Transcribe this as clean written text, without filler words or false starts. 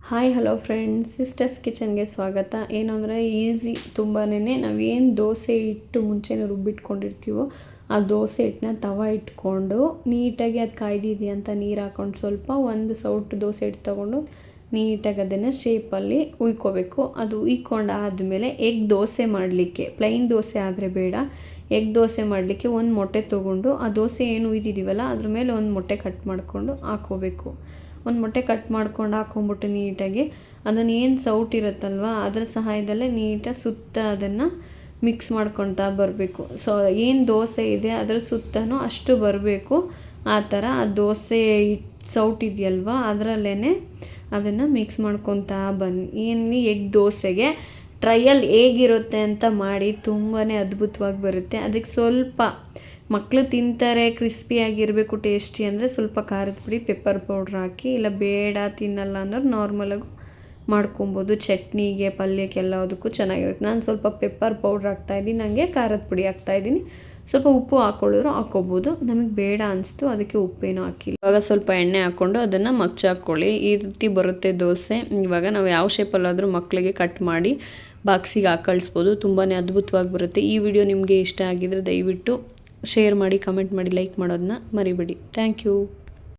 Hi hello friends, sisters ಕಿಚನ್ಗೆ ಸ್ವಾಗತ. ಏನು ಅಂದರೆ ಈಸಿ ತುಂಬಾನೇ. ನಾವೇನು ದೋಸೆ ಹಿಟ್ಟು ಮುಂಚೆನೇ ರುಬ್ಬಿಟ್ಕೊಂಡಿರ್ತೀವೋ ಆ ದೋಸೆ ಹಿಟ್ಟನ್ನ ತವ ಇಟ್ಕೊಂಡು ನೀಟಾಗಿ ಅದು ಕಾಯ್ದಿದೆಯಾ ಅಂತ ನೀರು ಹಾಕ್ಕೊಂಡು ಸ್ವಲ್ಪ ಒಂದು ಸೌಟು ದೋಸೆ ಹಿಟ್ಟು ತೊಗೊಂಡು ನೀಟಾಗಿ ಅದನ್ನು ಶೇಪಲ್ಲಿ ಉಯ್ಕೋಬೇಕು. ಅದು ಉಯ್ಕೊಂಡಾದಮೇಲೆ ಎಗ್ ದೋಸೆ ಮಾಡಲಿಕ್ಕೆ, ಪ್ಲೈನ್ ದೋಸೆ ಆದರೆ ಬೇಡ, ಎಗ್ ದೋಸೆ ಮಾಡಲಿಕ್ಕೆ ಒಂದು ಮೊಟ್ಟೆ ತೊಗೊಂಡು ಆ ದೋಸೆ ಏನು ಉಯ್ದಿದ್ದೀವಲ್ಲ ಅದ್ರ ಮೇಲೆ ಒಂದು ಮೊಟ್ಟೆ ಕಟ್ ಮಾಡಿಕೊಂಡು ಹಾಕ್ಕೋಬೇಕು. ಒಂದು ಮೊಟ್ಟೆ ಕಟ್ ಮಾಡ್ಕೊಂಡು ಹಾಕ್ಕೊಂಬಿಟ್ಟು ನೀಟಾಗಿ ಅದನ್ನು ಏನು ಸೌಟಿರುತ್ತಲ್ವ ಅದರ ಸಹಾಯದಲ್ಲೇ ನೀಟಾಗಿ ಸುತ್ತ ಅದನ್ನು ಮಿಕ್ಸ್ ಮಾಡ್ಕೊತಾ ಬರಬೇಕು. ಏನು ದೋಸೆ ಇದೆ ಅದರ ಸುತ್ತಲೂ ಅಷ್ಟು ಬರಬೇಕು. ಆ ಥರ ಆ ದೋಸೆ ಸೌಟಿದೆಯಲ್ವ ಅದರಲ್ಲೇ ಅದನ್ನು ಮಿಕ್ಸ್ ಮಾಡ್ಕೊತಾ ಬನ್ನಿ. ಏನು ಎಗ್ ದೋಸೆಗೆ ಟ್ರಯಲ್ ಹೇಗಿರುತ್ತೆ ಅಂತ ಮಾಡಿ, ತುಂಬಾ ಅದ್ಭುತವಾಗಿ ಬರುತ್ತೆ. ಅದಕ್ಕೆ ಸ್ವಲ್ಪ ಮಕ್ಕಳು ತಿಂತಾರೆ, ಕ್ರಿಸ್ಪಿಯಾಗಿರಬೇಕು, ಟೇಸ್ಟಿ ಅಂದರೆ ಸ್ವಲ್ಪ ಖಾರದ ಪುಡಿ, ಪೆಪ್ಪರ್ ಪೌಡ್ರ್ ಹಾಕಿ, ಇಲ್ಲ ಬೇಡ ತಿನ್ನಲ್ಲ ಅನ್ನೋರು ನಾರ್ಮಲಾಗಿ ಮಾಡ್ಕೊಬೋದು. ಚಟ್ನಿಗೆ, ಪಲ್ಯಕ್ಕೆ ಎಲ್ಲದಕ್ಕೂ ಚೆನ್ನಾಗಿರುತ್ತೆ. ನಾನು ಸ್ವಲ್ಪ ಪೆಪ್ಪರ್ ಪೌಡ್ರ್ ಹಾಕ್ತಾಯಿದ್ದೀನಿ, ನನಗೆ ಖಾರದ ಪುಡಿ ಹಾಕ್ತಾಯಿದ್ದೀನಿ. ಸ್ವಲ್ಪ ಉಪ್ಪು ಹಾಕ್ಕೊಳ್ಳೋರು ಹಾಕ್ಕೋಬೋದು. ನಮಗೆ ಬೇಡ ಅನಿಸ್ತು ಅದಕ್ಕೆ ಉಪ್ಪೇನು ಹಾಕಿಲ್ಲ. ಇವಾಗ ಸ್ವಲ್ಪ ಎಣ್ಣೆ ಹಾಕ್ಕೊಂಡು ಅದನ್ನು ಮಗ್ಚಾಕ್ಕೊಳ್ಳಿ. ಈ ರೀತಿ ಬರುತ್ತೆ ದೋಸೆ. ಇವಾಗ ನಾವು ಯಾವ ಶೇಪಲ್ಲಾದರೂ ಮಕ್ಕಳಿಗೆ ಕಟ್ ಮಾಡಿ ಬಾಕ್ಸಿಗೆ ಹಾಕಿ ಕಳಿಸ್ಬೋದು. ತುಂಬಾ ಅದ್ಭುತವಾಗಿ ಬರುತ್ತೆ. ಈ ವಿಡಿಯೋ ನಿಮಗೆ ಇಷ್ಟ ಆಗಿದರೆ ದಯವಿಟ್ಟು ಶೇರ್ ಮಾಡಿ, ಕಮೆಂಟ್ ಮಾಡಿ, ಲೈಕ್ ಮಾಡೋದನ್ನ ಮರಿಬೇಡಿ. Thank you.